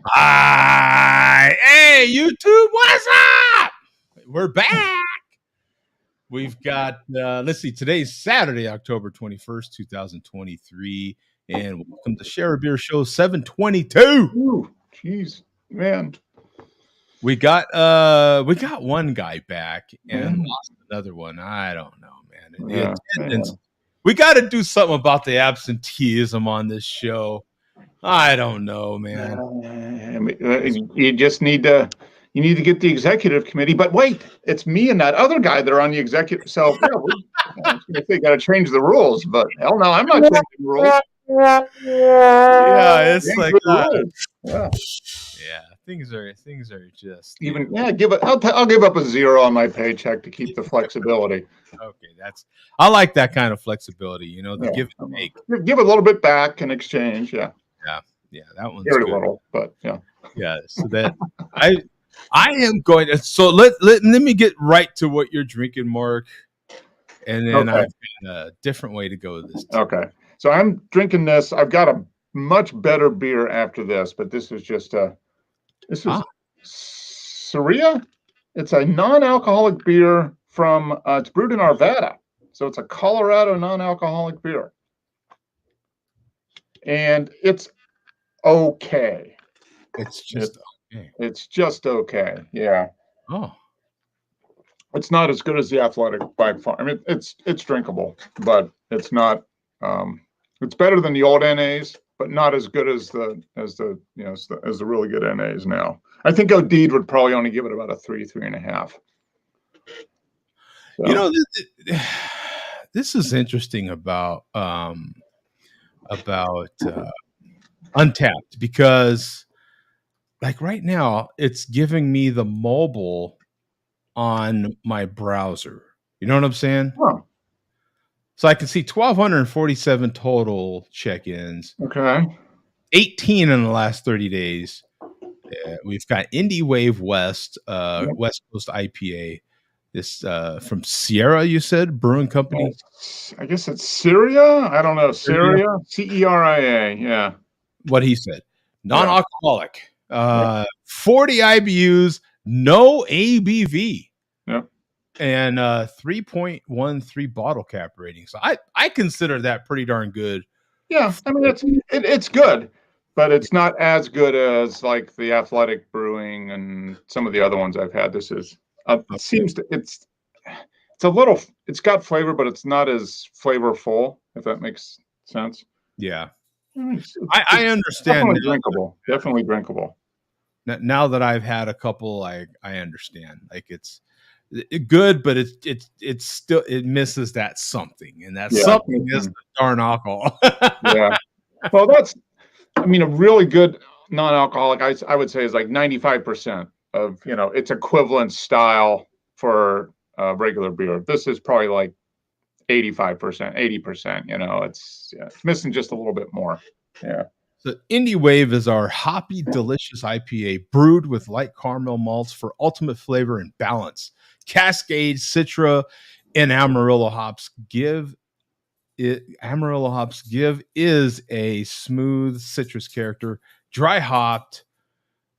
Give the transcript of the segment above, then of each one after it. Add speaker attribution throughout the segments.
Speaker 1: Hi, hey YouTube, what's up? We're back. We've got let's see, today's Saturday, October 21st, 2023, and welcome to Share a Beer Show 722.
Speaker 2: Ooh, jeez, man.
Speaker 1: We got one guy back and
Speaker 2: Yeah.
Speaker 1: lost another one. I don't know, man. The
Speaker 2: Yeah,
Speaker 1: attendance. We got to do something about the absenteeism on this show. I don't know, man.
Speaker 2: You just need to get the executive committee. But wait, it's me and that other guy that are on the executive. So yeah, I was gonna say got to change the rules, but hell no, I'm not changing the rules.
Speaker 1: Yeah, it's like
Speaker 2: Yeah.
Speaker 1: yeah, things are just
Speaker 2: Even I'll give up a zero on my paycheck to keep the flexibility.
Speaker 1: okay. I like that kind of flexibility, the give and take.
Speaker 2: Give a little bit back in exchange. Yeah,
Speaker 1: that one's
Speaker 2: very
Speaker 1: good.
Speaker 2: little, but
Speaker 1: Yeah, so that I am going to. So let me get right to what you're drinking, Mark, and then
Speaker 2: Okay.
Speaker 1: I've got a different way to go this.
Speaker 2: Okay, so I'm drinking this. I've got a much better beer after this, but this is Saria. It's a non-alcoholic beer from it's brewed in Arvada, so it's a Colorado non-alcoholic beer, and it's okay.
Speaker 1: It's just okay.
Speaker 2: It's just okay. Yeah.
Speaker 1: Oh.
Speaker 2: It's not as good as the Athletic by far. I mean, it's drinkable, but it's not. It's better than the old NAs, but not as good as the really good NAs now. I think O'Deed would probably only give it about a 3.5. So.
Speaker 1: This is interesting about Untapped, because like right now it's giving me the mobile on my browser. You know what I'm saying?
Speaker 2: Huh.
Speaker 1: So I can see 1,247 total check-ins.
Speaker 2: Okay.
Speaker 1: 18 in the last 30 days. We've got Indie Wave West, West Coast IPA. This from Sierra, you said, brewing company.
Speaker 2: I guess it's Syria. I don't know. Syria, Ceria. Yeah.
Speaker 1: What he said. Non-alcoholic. 40 IBUs, no ABV.
Speaker 2: Yep.
Speaker 1: And 3.13 bottle cap rating. So I consider that pretty darn good.
Speaker 2: Yeah, I mean it's good, but it's not as good as like the Athletic Brewing and some of the other ones I've had. This is it seems to it's a little, it's got flavor, but it's not as flavorful, if that makes sense.
Speaker 1: Yeah.
Speaker 2: I
Speaker 1: understand.
Speaker 2: Definitely drinkable.
Speaker 1: Now that I've had a couple, I understand. Like it's good, but it's still, it misses that something, and that something is the darn alcohol.
Speaker 2: Yeah. Well, that's, I mean, a really good non-alcoholic, I would say, is like 95% of its equivalent style for regular beer. This is probably like 85%, 80%. It's missing just a little bit more. Yeah.
Speaker 1: So Indie Wave is our hoppy, delicious IPA brewed with light caramel malts for ultimate flavor and balance. Cascade, Citra, and Amarillo hops give is a smooth citrus character, dry hopped,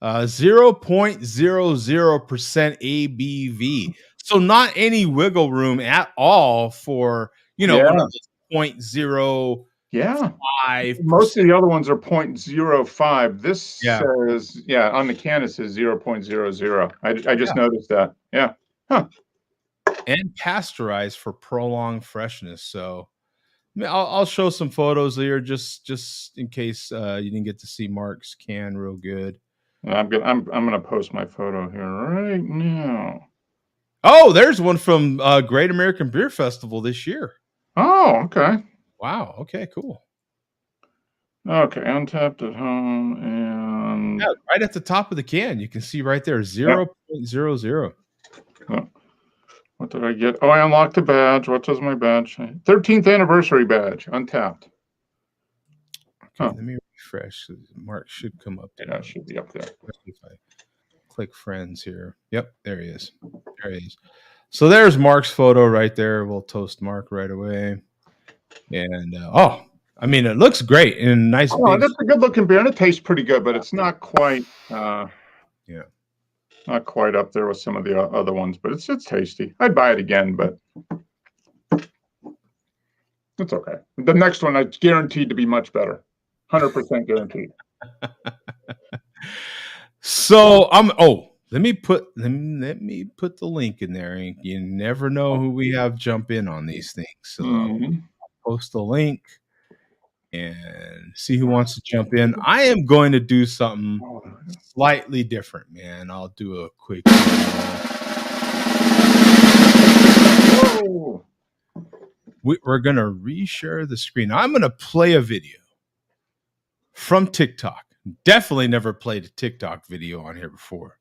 Speaker 1: 0.00% ABV. So not any wiggle room at all for one of those 0.0.
Speaker 2: Yeah. Most of the other ones are 0.05. This says, on the can it says 0.00. I just noticed that. Yeah. Huh.
Speaker 1: And pasteurized for prolonged freshness. So I'll show some photos here just in case you didn't get to see Mark's can real good.
Speaker 2: I'm gonna post my photo here right now.
Speaker 1: Oh, there's one from Great American Beer Festival this year.
Speaker 2: Oh, okay.
Speaker 1: Wow. Okay, cool.
Speaker 2: Okay, Untapped at home, and
Speaker 1: right at the top of the can, you can see right there 0.00.
Speaker 2: Oh. What did I get? Oh, I unlocked a badge. What does my badge say? 13th anniversary badge, Untapped.
Speaker 1: Okay, let me refresh. Mark should come up there.
Speaker 2: Yeah, it should be up there.
Speaker 1: If I click friends here. Yep, there he is. There he is. So there's Mark's photo right there. We'll toast Mark right away. And I mean, it looks great and nice
Speaker 2: Oh,
Speaker 1: big.
Speaker 2: that's a good looking beer, and it tastes pretty good, but it's not quite,
Speaker 1: Yeah.
Speaker 2: not quite up there with some of the other ones. But it's tasty. I'd buy it again, but it's okay. The next one, it's guaranteed to be much better. 100% guaranteed.
Speaker 1: So let me put the link in there. You never know who we have jump in on these things. So I'll post the link and see who wants to jump in. I am going to do something slightly different, man. I'll do a quick.
Speaker 2: Whoa.
Speaker 1: We're going to reshare the screen. I'm going to play a video from TikTok. Definitely never played a TikTok video on here before.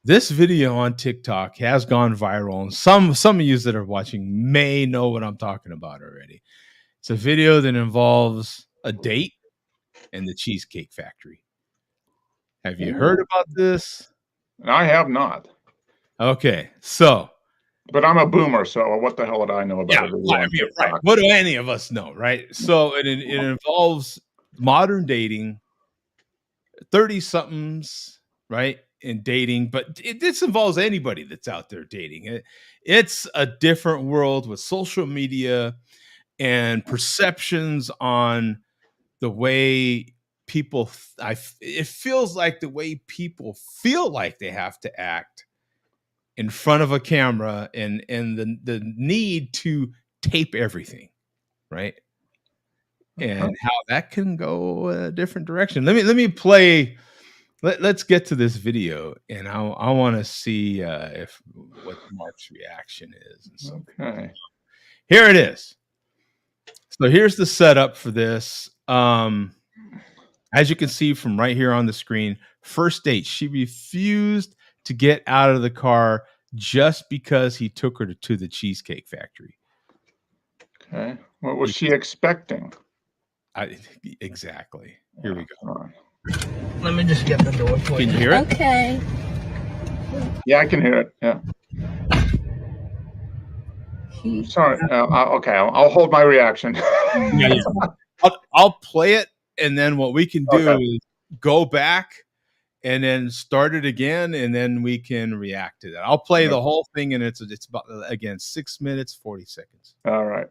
Speaker 1: This video on TikTok has gone viral, and some of you that are watching may know what I'm talking about already. It's a video that involves a date and the Cheesecake Factory. Have you heard about this?
Speaker 2: I have not.
Speaker 1: Okay, so.
Speaker 2: But I'm a boomer, so what the hell would I know about it?
Speaker 1: Right. What do any of us know, right? So it involves modern dating, 30-somethings, right? In dating, but this involves anybody that's out there dating. It's a different world with social media and perceptions on the way people. It feels like the way people feel like they have to act in front of a camera, and the need to tape everything, right? And how that can go a different direction. Let me play. Let's get to this video, and I want to see what Mark's reaction is. And so
Speaker 2: okay,
Speaker 1: here it is. So here's the setup for this. As you can see from right here on the screen, first date. She refused to get out of the car just because he took her to the Cheesecake Factory.
Speaker 2: Okay, what was she expecting?
Speaker 1: Exactly. Here we go.
Speaker 3: Let me just get the door for you.
Speaker 1: Can you hear it?
Speaker 4: Okay.
Speaker 2: Yeah, I can hear it. Yeah. Sorry. Okay, I'll hold my reaction.
Speaker 1: Yeah. I'll play it, and then what we can do is go back and then start it again, and then we can react to that. I'll play the whole thing, and it's about, again, 6 minutes 40 seconds.
Speaker 2: All right.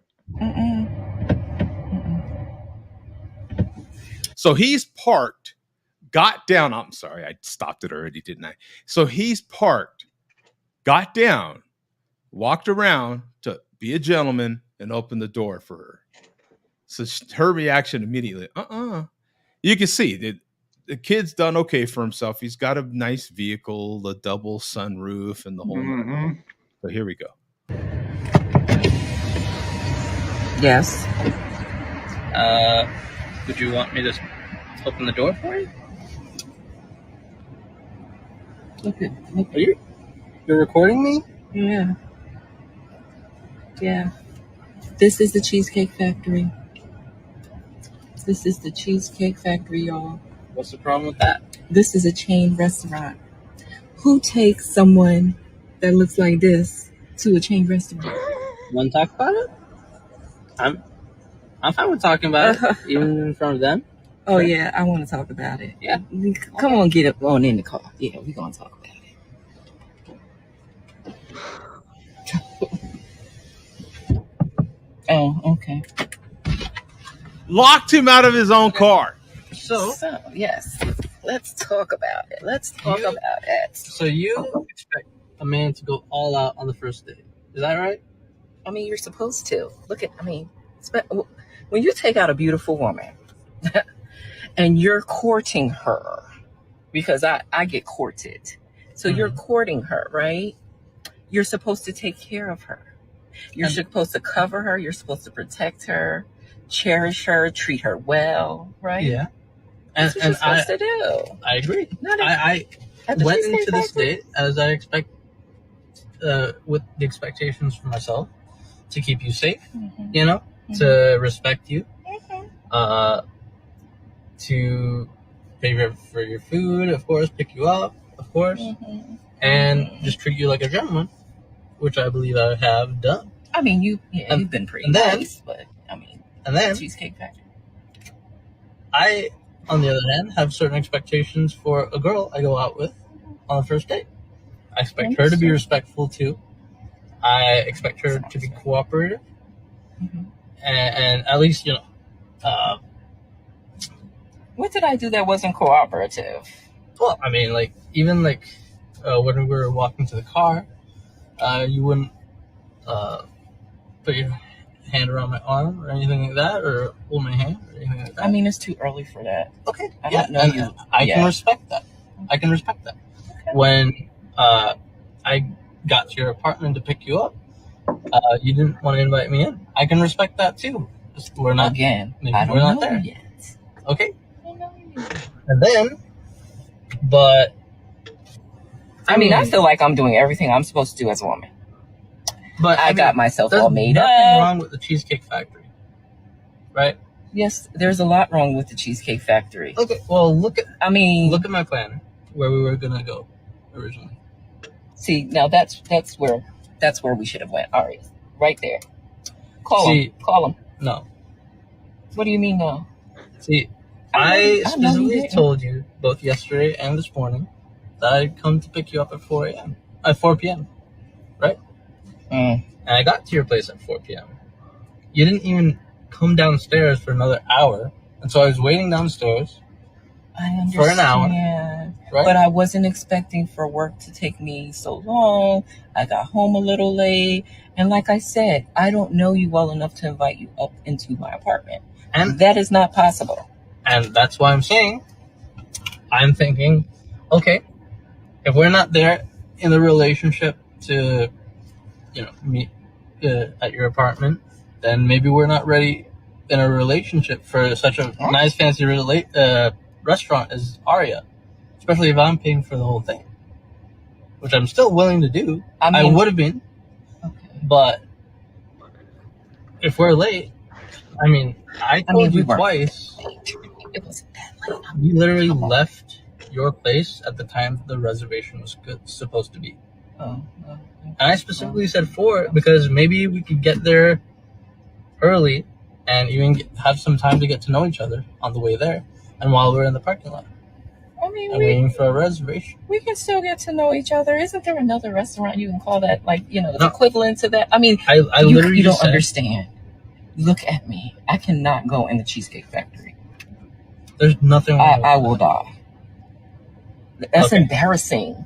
Speaker 1: So he's parked, got down. I'm sorry, I stopped it already, didn't I? So he's parked, got down, walked around to be a gentleman, and opened the door for her. So her reaction immediately, You can see that the kid's done okay for himself. He's got a nice vehicle, the double sunroof, and the whole. So here we go.
Speaker 4: Yes.
Speaker 3: Would you want me to open the door for you? Are you're recording me?
Speaker 4: Yeah. Yeah. This is the Cheesecake Factory. This is the Cheesecake Factory, y'all.
Speaker 3: What's the problem with that?
Speaker 4: This is a chain restaurant. Who takes someone that looks like this to a chain restaurant?
Speaker 3: You want to talk about it? I'm fine with talking about it, even in front of them.
Speaker 4: Oh, yeah, I want to talk about it.
Speaker 3: Yeah.
Speaker 4: Come on, get up on in the car. Yeah, we're going to talk about it. Oh, okay.
Speaker 1: Locked him out of his own car.
Speaker 4: So, yes, let's talk about it. Let's talk about it.
Speaker 3: So you expect a man to go all out on the first date. Is that right?
Speaker 4: I mean, you're supposed to. When you take out a beautiful woman and you're courting her, because I get courted. So you're courting her, right? You're supposed to take care of her. You're supposed to cover her. You're supposed to protect her, cherish her, treat her well, right?
Speaker 3: Yeah.
Speaker 4: That's what you're supposed to do.
Speaker 3: I agree. I went into this date as I expect, with the expectations for myself to keep you safe, to respect you, to pay for your food, of course, pick you up, of course, and just treat you like a gentleman, which I believe I have done.
Speaker 4: I mean, you've been pretty nice, but I mean.
Speaker 3: And then
Speaker 4: Cheesecake Factory.
Speaker 3: I, on the other hand, have certain expectations for a girl I go out with on the first date. I expect her to be respectful too. I expect her to be cooperative, and at least
Speaker 4: what did I do that wasn't cooperative?
Speaker 3: Well, I mean, like even like when we were walking to the car, you wouldn't put your hand around my arm or anything like that, or hold my hand or anything like that.
Speaker 4: I mean, it's too early for that.
Speaker 3: Okay,
Speaker 4: I don't know you.
Speaker 3: I can respect that. I can respect that. Okay. When I got to your apartment to pick you up, you didn't want to invite me in. I can respect that too. We're not
Speaker 4: again.
Speaker 3: I don't know there yet. Okay. And then, but
Speaker 4: I mean, I feel like I'm doing everything I'm supposed to do as a woman. But I got myself all made up.
Speaker 3: There's nothing wrong with the Cheesecake Factory, right?
Speaker 4: Yes, there's a lot wrong with the Cheesecake Factory.
Speaker 3: Okay, well, look at my plan where we were gonna go originally.
Speaker 4: See, now that's where we should have went. All right there. Call him. No. What do you mean no?
Speaker 3: See, I specifically told you both yesterday and this morning that I'd come to pick you up at 4 p.m. Right? And I got to your place at 4 p.m. You didn't even come downstairs for another hour, and so I was waiting downstairs for an hour. Right?
Speaker 4: But I wasn't expecting for work to take me so long. I got home a little late, and like I said, I don't know you well enough to invite you up into my apartment, and that is not possible.
Speaker 3: And that's why I'm saying, I'm thinking, okay, if we're not there in the relationship to, meet at your apartment, then maybe we're not ready in a relationship for such a nice, fancy restaurant as Aria. Especially if I'm paying for the whole thing, which I'm still willing to do. I would have been, but if we're late, I told you twice.
Speaker 4: It wasn't that late.
Speaker 3: We literally left your place at the time the reservation was supposed to be. And I specifically said 4 because maybe we could get there early and even have some time to get to know each other on the way there and while we're in the parking lot. Waiting for a reservation.
Speaker 4: We can still get to know each other. Isn't there another restaurant you can call that, equivalent to that? I mean,
Speaker 3: I literally
Speaker 4: you don't understand. Look at me. I cannot go in the Cheesecake Factory.
Speaker 3: There's nothing wrong with
Speaker 4: I will die. That's embarrassing.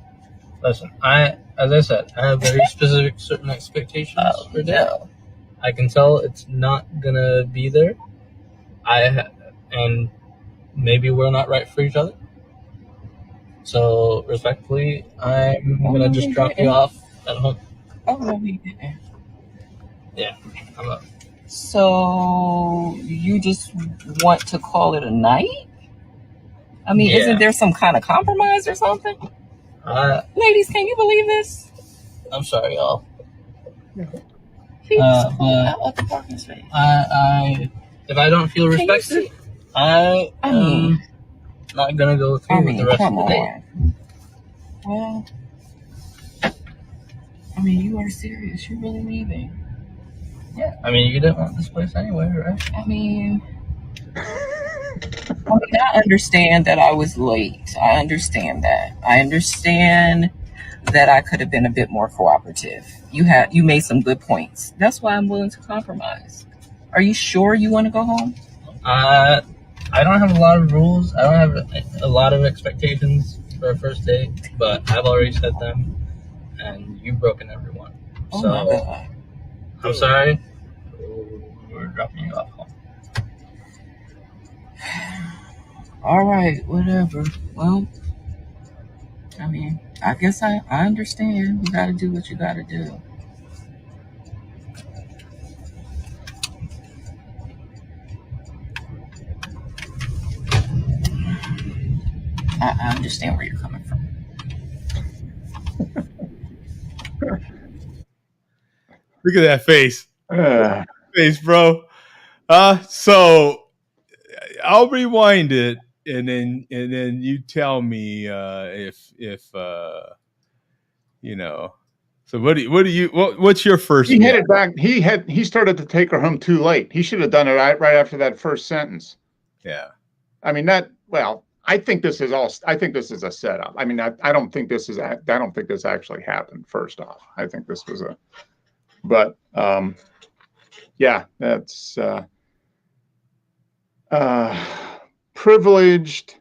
Speaker 3: Listen, as I said, I have very specific certain expectations for that. No. I can tell it's not gonna be there. And maybe we're not right for each other. So, respectfully, I'm going to just drop you off at home.
Speaker 4: Oh, no, he didn't.
Speaker 3: Yeah, I'm up.
Speaker 4: So, you just want to call it a night? I mean, Isn't there some kind of compromise or something? Ladies, can you believe this?
Speaker 3: I'm sorry, y'all.
Speaker 4: He's out of the parking space.
Speaker 3: If I don't feel respected, I'm not gonna go through with the rest of the day.
Speaker 4: Well, you are serious. You're really leaving.
Speaker 3: Yeah. You didn't want this place anyway, right?
Speaker 4: I understand that I was late. I understand that. I understand that I could have been a bit more cooperative. You made some good points. That's why I'm willing to compromise. Are you sure you want to go home?
Speaker 3: I don't have a lot of rules. I don't have a lot of expectations for a first date, but I've already set them, and you've broken every one.
Speaker 4: Oh my God.
Speaker 3: I'm sorry. We're dropping you off home.
Speaker 4: All right, whatever. Well, I guess I understand. You got to do what you got to do. I understand where you're coming from.
Speaker 1: Look at that face. Face, bro. So I'll rewind it and then you tell me if So what's your first?
Speaker 2: He headed back. He started to take her home too late. He should have done it right after that first sentence.
Speaker 1: Yeah.
Speaker 2: I mean I think this is a setup. I mean, I don't think this actually happened. First off, I think this was yeah, that's privileged,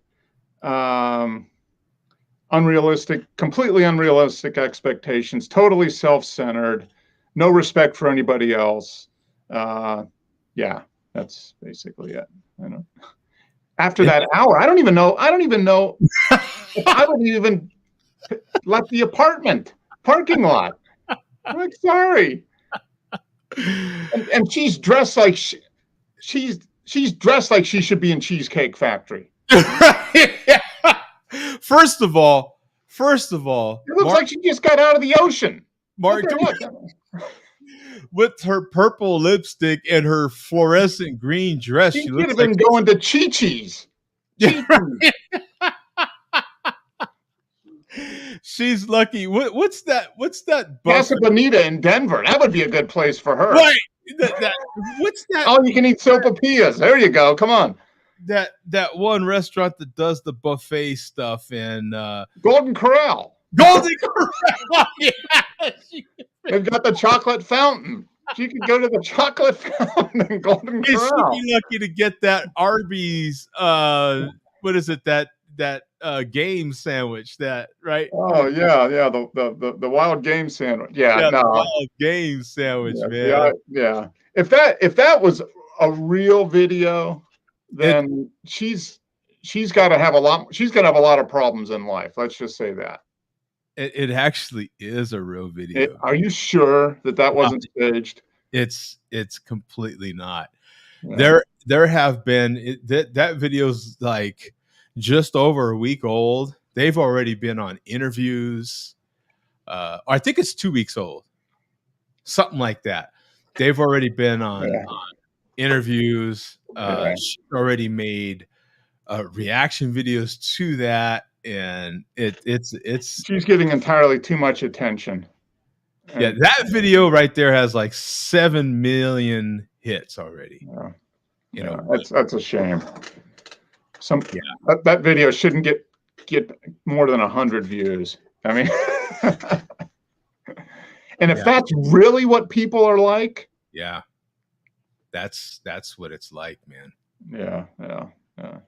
Speaker 2: completely unrealistic expectations, totally self-centered, no respect for anybody else. Yeah, that's basically it. I know. After that hour, I don't even know if I would even left the apartment parking lot. I'm like, sorry. And she's dressed like she's dressed like she should be in Cheesecake Factory.
Speaker 1: First of all,
Speaker 2: it looks like she just got out of the ocean.
Speaker 1: Mark, with her purple lipstick and her fluorescent green dress,
Speaker 2: she could have been going to Chi-Chi's.
Speaker 1: She's lucky. What's that?
Speaker 2: Casa Bonita in Denver. That would be a good place for her.
Speaker 1: Right. What's that?
Speaker 2: Oh, you can eat sopapillas. There you go. Come on.
Speaker 1: That one restaurant that does the buffet stuff in
Speaker 2: Golden Corral.
Speaker 1: Golden Corral. Yeah.
Speaker 2: They've got the chocolate fountain. She could go to the chocolate fountain in Golden Corral.
Speaker 1: She'd be lucky to get that Arby's. What is it? That game sandwich. That right?
Speaker 2: Oh yeah. The wild game sandwich. Yeah, no.
Speaker 1: The wild game sandwich, man.
Speaker 2: Yeah. If that was a real video, then she's got to have a lot. She's going to have a lot of problems in life. Let's just say that.
Speaker 1: It actually is a real video.
Speaker 2: Are you sure that wasn't staged?
Speaker 1: It's completely not. Yeah. There have been that video's like just over a week old. They've already been on interviews. I think it's 2 weeks old, something like that. They've already been on interviews. She's already made reaction videos to that. And it's
Speaker 2: she's getting entirely too much attention.
Speaker 1: Yeah, that video right there has like 7 million hits already.
Speaker 2: That's a shame. That video shouldn't get more than 100 views. I mean, and if that's really what people are like,
Speaker 1: that's what it's like, man.
Speaker 2: Yeah.
Speaker 1: I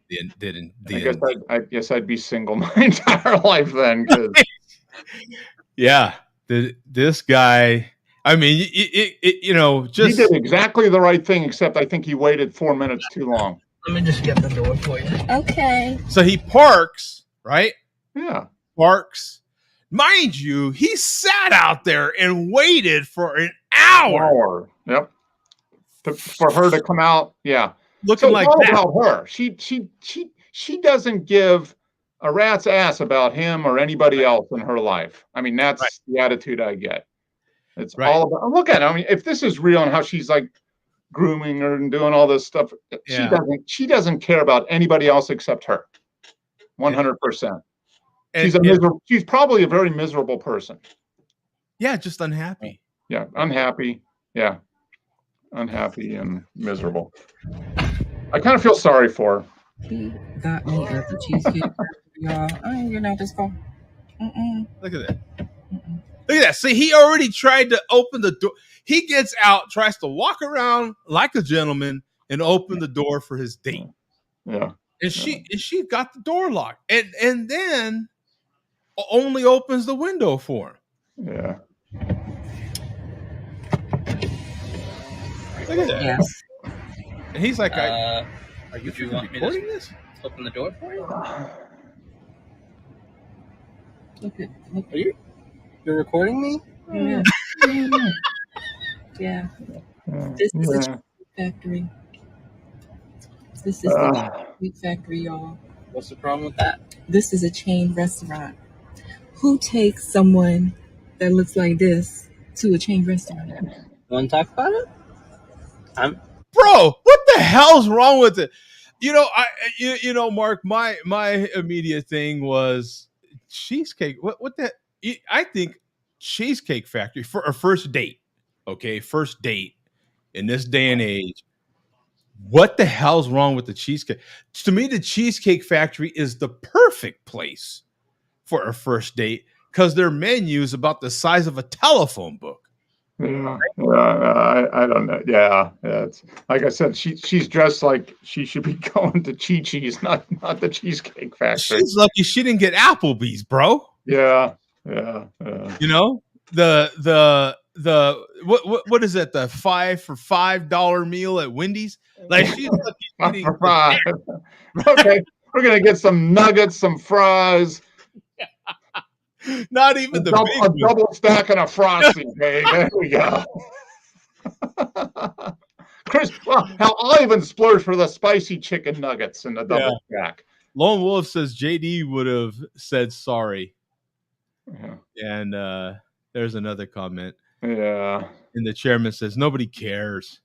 Speaker 2: guess I'd be single my entire life then.
Speaker 1: This guy. I mean, he did
Speaker 2: exactly the right thing, except I think he waited 4 minutes too long.
Speaker 3: Let me just get the door for you.
Speaker 4: Okay.
Speaker 1: So he parks, right?
Speaker 2: Yeah.
Speaker 1: Parks. Mind you, he sat out there and waited for an hour.
Speaker 2: Yep. For her to come out. Yeah.
Speaker 1: Looking like that.
Speaker 2: About her. She doesn't give a rat's ass about him or anybody else in her life. I mean, that's the attitude I get. It's all about, look at it. I mean, if this is real and how she's like grooming her and doing all this stuff, she doesn't care about anybody else except her. 100%. She's probably a very miserable person.
Speaker 1: Yeah, just unhappy.
Speaker 2: Yeah, unhappy. Yeah. Unhappy and miserable. I kind of feel sorry for her.
Speaker 4: He got me at the Cheesecake, y'all. I ain't getting out this car.
Speaker 1: Look at that. Look at that. See, he already tried to open the door. He gets out, tries to walk around like a gentleman and open the door for his date.
Speaker 2: Yeah.
Speaker 1: And she got the door locked. And then only opens the window for him.
Speaker 2: Yeah.
Speaker 1: Look at that.
Speaker 4: Yes.
Speaker 1: And he's like, are you
Speaker 3: recording this? Open the door for you? You're recording me?
Speaker 4: Yeah. Yeah. This is a Cheesecake Factory. This is the Cheesecake Factory, y'all.
Speaker 3: What's the problem with that?
Speaker 4: This is a chain restaurant. Who takes someone that looks like this to a chain restaurant?
Speaker 3: Want to talk about it?
Speaker 1: Bro, what the hell's wrong with it? Mark, my immediate thing was Cheesecake. What that? I think Cheesecake Factory for a first date. Okay, first date in this day and age. What the hell's wrong with the cheesecake? To me, the Cheesecake Factory is the perfect place for a first date because their menu is about the size of a telephone book.
Speaker 2: Yeah, I don't know. Yeah, it's like I said. She's dressed like she should be going to Chi-Chi's, not the Cheesecake Factory.
Speaker 1: She's lucky she didn't get Applebee's, bro.
Speaker 2: Yeah.
Speaker 1: You know, the what is it? The $5 meal at Wendy's? Like she's lucky.
Speaker 2: For five. Okay, we're gonna get some nuggets, some fries.
Speaker 1: Not even
Speaker 2: a double stack and a frosty. Okay, there we go. Chris, well, I'll even splurge for the spicy chicken nuggets and the double stack.
Speaker 1: Lone Wolf says JD would have said sorry.
Speaker 2: Yeah.
Speaker 1: And there's another comment.
Speaker 2: Yeah.
Speaker 1: And the chairman says nobody cares.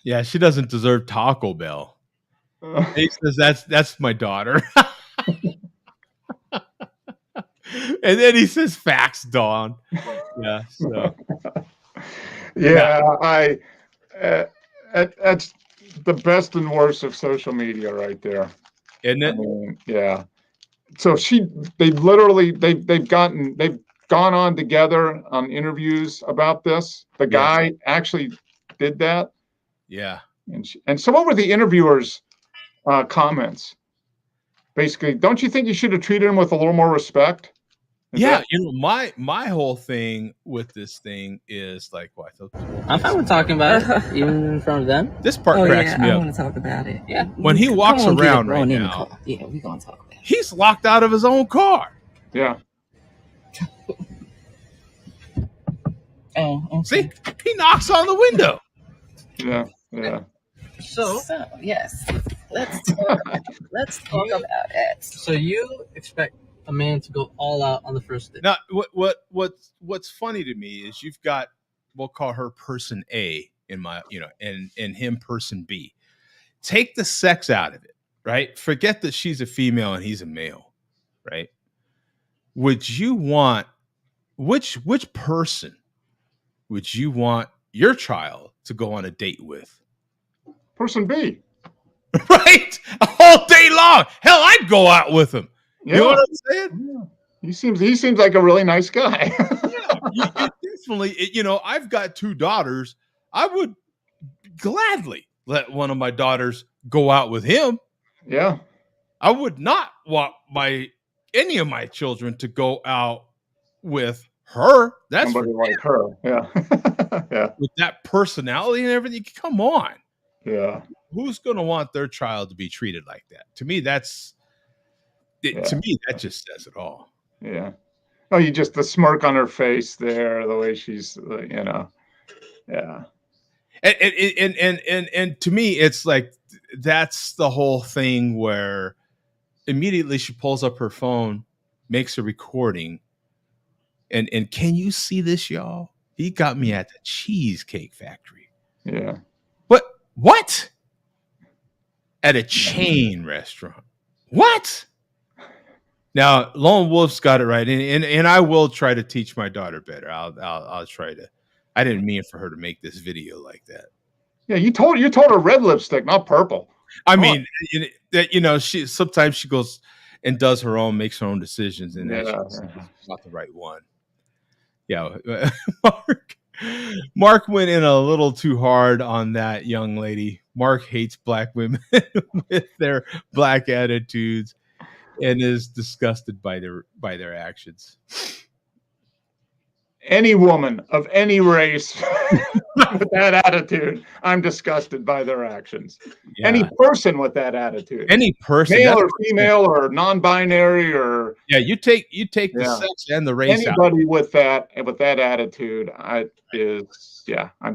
Speaker 1: Yeah, she doesn't deserve Taco Bell. He says that's my daughter. And then he says facts, Dawn. Yeah. So.
Speaker 2: Yeah, that's the best and worst of social media right there.
Speaker 1: Isn't it?
Speaker 2: I mean, yeah. So they've gone on together on interviews about this. The guy actually did that.
Speaker 1: Yeah.
Speaker 2: And so what were the interviewers' comments? Basically, don't you think you should have treated him with a little more respect?
Speaker 1: My whole thing with this thing is like, what?
Speaker 3: I'm fine with talking about it, even in front of them.
Speaker 1: This part cracks me
Speaker 4: I
Speaker 1: up.
Speaker 4: want to talk about it. Yeah.
Speaker 1: When he walks around right now,
Speaker 4: yeah, we're gonna talk about it.
Speaker 1: He's locked out of his own car.
Speaker 2: Yeah.
Speaker 4: Oh, okay.
Speaker 1: See, he knocks on the window.
Speaker 2: Yeah.
Speaker 3: So
Speaker 4: yes, let's talk about it.
Speaker 3: So you expect a man to go all out on the first date?
Speaker 1: Now, what's funny to me is you've got, we'll call her person A and him person B. Take the sex out of it, right? Forget that she's a female and he's a male, right? Would you want which person would you want your child to go on a date with?
Speaker 2: Person B.
Speaker 1: Right? All day long. Hell, I'd go out with him.
Speaker 2: Yeah.
Speaker 1: You know what I'm saying?
Speaker 2: Yeah. He seems like a really nice guy.
Speaker 1: You definitely, I've got 2 daughters. I would gladly let one of my daughters go out with him.
Speaker 2: Yeah.
Speaker 1: I would not want any of my children to go out with her. That's
Speaker 2: somebody like her. Yeah. Yeah.
Speaker 1: With that personality and everything. Come on.
Speaker 2: Yeah.
Speaker 1: Who's going to want their child to be treated like that? To me, that just says it all.
Speaker 2: Yeah. Oh, you just the smirk on her face there, the way she's, yeah.
Speaker 1: And to me, it's like that's the whole thing where immediately she pulls up her phone, makes a recording, and can you see this, y'all? He got me at the Cheesecake Factory.
Speaker 2: Yeah.
Speaker 1: What? At a chain restaurant. What? Now, Lone Wolf's got it right, and I will try to teach my daughter better. I'll try to. I didn't mean for her to make this video like that.
Speaker 2: Yeah, you told her red lipstick, not purple.
Speaker 1: I mean, she sometimes she goes and does her own, makes her own decisions, and that's not the right one. Yeah, Mark went in a little too hard on that young lady. Mark hates black women with their black attitudes and is disgusted by their actions.
Speaker 2: Any woman of any race with that attitude, I'm disgusted by their actions. Yeah. Any person with that attitude,
Speaker 1: any person,
Speaker 2: male or female or non-binary, or
Speaker 1: you take the sex and the race.
Speaker 2: Anybody with that attitude, I'm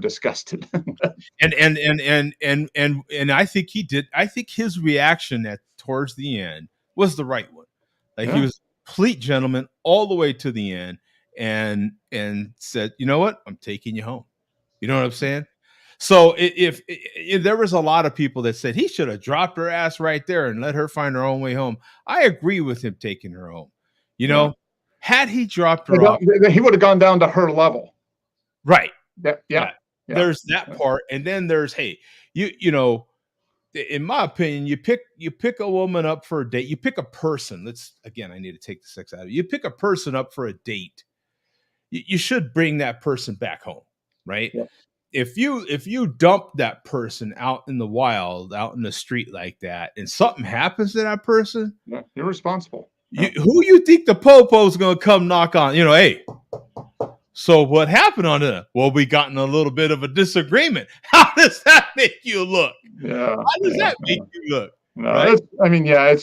Speaker 2: disgusted.
Speaker 1: and I think he did. I think his reaction towards the end was the right one. Like he was a complete gentleman all the way to the end. And said, you know what? I'm taking you home. You know what I'm saying? So if there was a lot of people that said he should have dropped her ass right there and let her find her own way home. I agree with him taking her home. Had he dropped her off,
Speaker 2: he would have gone down to her level.
Speaker 1: right?
Speaker 2: Yeah.
Speaker 1: There's that part, and then there's, hey, you know, in my opinion, you pick a woman up for a date. You pick a person. I need to take the sex out of it. You pick a person up for a date. You should bring that person back home, right?
Speaker 2: Yeah.
Speaker 1: If you dump that person out in the wild, out in the street like that, and something happens to that person,
Speaker 2: yeah, you're responsible.
Speaker 1: Who you think the popo's gonna come knock on? You know, hey. So what happened on it? Well, we got in a little bit of a disagreement. How does that make you look?
Speaker 2: Yeah.
Speaker 1: How does that make you look?
Speaker 2: No,
Speaker 1: right?
Speaker 2: it's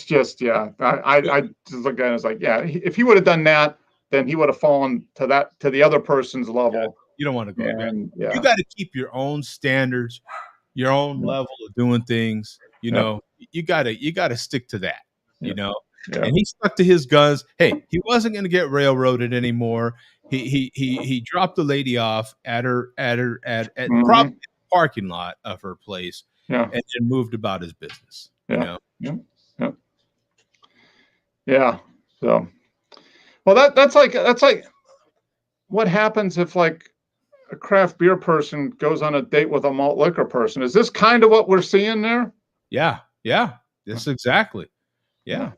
Speaker 2: just, I just look at it as like, if he would have done that, then he would have fallen to the other person's level.
Speaker 1: Yeah, you don't want to go there.
Speaker 2: Yeah.
Speaker 1: You got to keep your own standards, your own level of doing things. You know, you gotta stick to that. You know, and he stuck to his guns. Hey, he wasn't going to get railroaded anymore. He dropped the lady off at probably the parking lot of her place, and then moved about his business. You know?
Speaker 2: Yeah. So, well, that's like what happens if like a craft beer person goes on a date with a malt liquor person. Is this kind of what we're seeing there?
Speaker 1: Yeah. That's exactly. Yeah.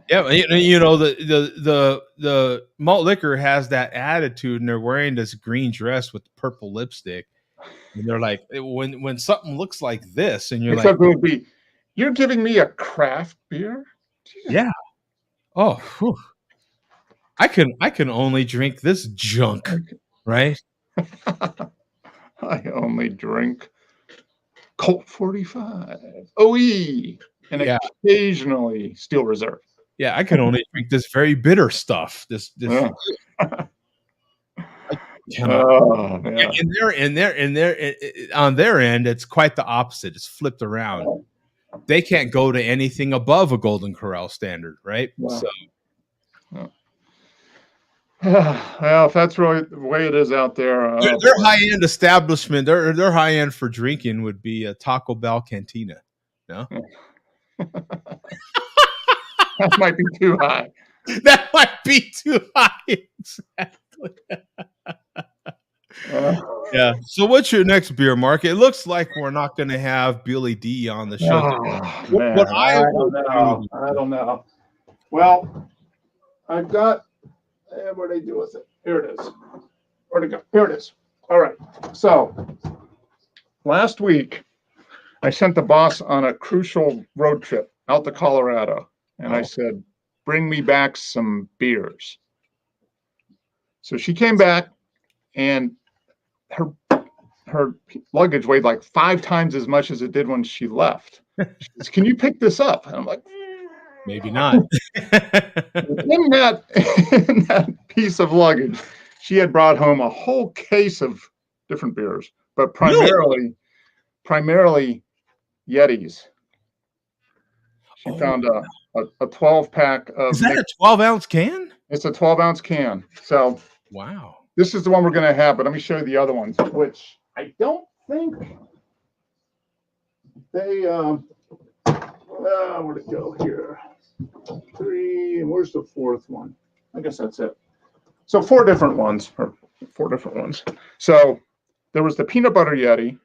Speaker 1: You know, the malt liquor has that attitude, and they're wearing this green dress with purple lipstick, and they're like, when something looks like this, and you're
Speaker 2: it would be, you're giving me a craft beer? Jesus.
Speaker 1: Yeah. Oh, whew. I can only drink this junk, right?
Speaker 2: I only drink Colt 45, OE, and occasionally Steel Reserve.
Speaker 1: Yeah, I can only drink this very bitter stuff. This on their end, it's quite the opposite. It's flipped around. They can't go to anything above a Golden Corral standard, right?
Speaker 2: Wow. So, well, if that's really the way it is out there,
Speaker 1: their high-end establishment, their high-end for drinking would be a Taco Bell Cantina. No,
Speaker 2: that might be too high.
Speaker 1: That might be too high. Exactly. Yeah. So, what's your next beer, Mark? It looks like we're not going to have Billy D on the show.
Speaker 2: I don't know. Well, I've got. What did I do with it? Here it is. Where'd it go? Here it is. All right. So, last week, I sent the boss on a crucial road trip out to Colorado, and I said, "Bring me back some beers." So she came back, and her luggage weighed like 5 times as much as it did when she left. She says, "Can you pick this up?" And I'm like,
Speaker 1: maybe not.
Speaker 2: in that piece of luggage, she had brought home a whole case of different beers, but primarily Yetis. She found a 12-pack of.
Speaker 1: Is that a 12-ounce can?
Speaker 2: It's a 12-ounce can. So
Speaker 1: wow.
Speaker 2: This is the one we're going to have, but let me show you the other ones, which I don't think they. Where'd it go here? 3. Where's the 4th one? I guess that's it. So 4 different ones. So there was the peanut butter Yeti,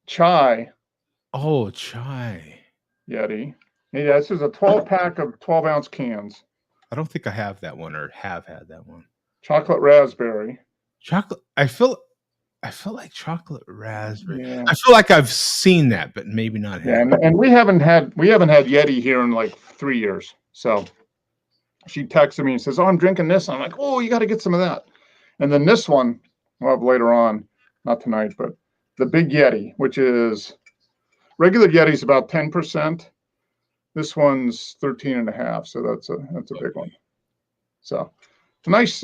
Speaker 2: chai.
Speaker 1: Oh, chai
Speaker 2: Yeti. Yeah, this is a 12-pack of 12-ounce cans.
Speaker 1: I don't think I have that one or have had that one.
Speaker 2: Chocolate raspberry.
Speaker 1: Chocolate. I feel like chocolate raspberry. Yeah. I feel like I've seen that, but maybe not.
Speaker 2: Yeah, and we haven't had Yeti here in like 3 years. So she texted me and says, "Oh, I'm drinking this." I'm like, "Oh, you got to get some of that." And then this one we'll have later on, not tonight, but the Big Yeti, which is regular Yeti's about 10%. This one's 13.5, so that's a big one. So a nice